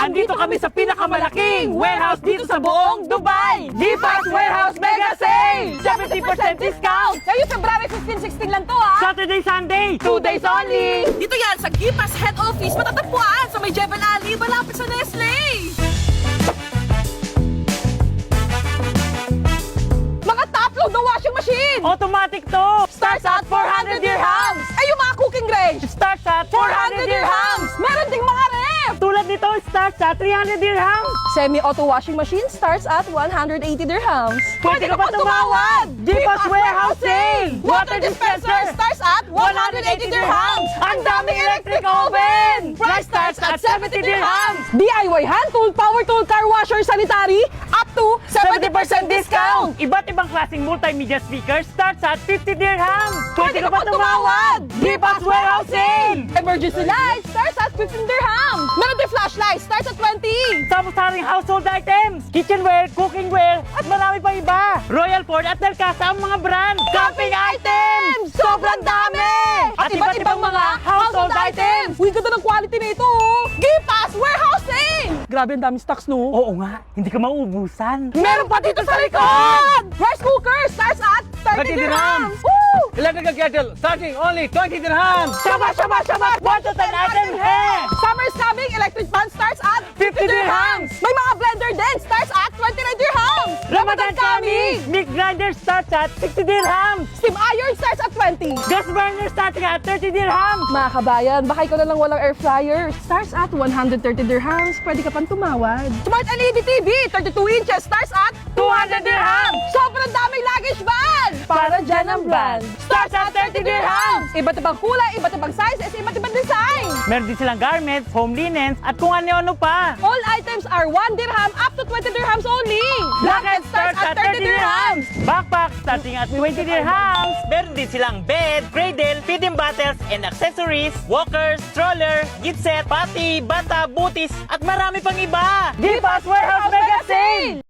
Andito kami sa pinakamalaking warehouse dito sa buong Dubai! Gipas Warehouse Mega Sale! 70% discount! Ngayong February 15-16 lang to ha! Saturday, Sunday, 2 days only! Dito yan sa Gipas Head Office, matatagpuan sa may Jebel Ali, malapit sa Nestle! Mga top load na washing machine! Automatic to! Starts at 400 dirhams! Ay, yung mga cooking range! Starts at 400 dirhams! Meron ding mga ref! Tulad nito, starts at 300 dirhams! Semi-auto washing machine starts at 180 dirhams. Pwede ka pa tumawad! Gipas Warehouse Sale! Water dispenser starts at 180 dirhams. Ang daming electric oven! Price starts at 70 dirhams! DIY hand tool, power tool, car washer, sanitary, up to 70% discount. Iba't ibang klaseng multimedia speakers starts at 50 dirhams! Pwede ka pa tumawad! Gipas Warehouse Sale! Emergency light starts at 15 dirhams. Meron din flashlight starts at 20. Sama-saring household items, kitchenware, cookingware, at marami pang iba. Royal Ford at Delcasa ang mga brand. Camping items! Sobrang dami! At iba't ibang mga household items. Uy, ganda ng quality nito oh! Gipas Warehouse Sale! Grabe, ang daming stocks no? Oo nga, hindi ka mauubusan. Meron pa dito sa likod! Rice cooker starts at 30 30 dirhams! dirhams. Woo! Electrical kettle starting only 20 dirhams. Shabat, shabat, shabat! 1 to 10 items here! Summer's coming! Electric fan starts at 50 dirhams! May mga blender din starts at 29 dirhams! Ramadan coming! Meat grinder starts at 60 dirhams! Steam iron starts at 20! Gas burner starting at 30 dirhams! Mga kabayan, baka ikaw na lang walang air fryer. Starts at 130 dirhams. Pwede ka pang tumawad. Smart LED TV, 32 inches, starts at 200 dirhams! sobrang daming luggage van! Para dyan ang brand. Starts at 30 dirhams! Iba't ibang kulay, iba't ibang sizes, iba't ibang design. Meron din silang garments, home linens, at kung ano-ano pa. All items are 1 dirham up to 20 dirhams only. Blanket starts at 30 dirhams! Backpack starting at 20 dirhams! Meron din silang bed, cradle, feeding bottles, and accessories, walkers, stroller, gift set, pati, bata, butis, at marami pang iba! Gipas Warehouse Mega Sale!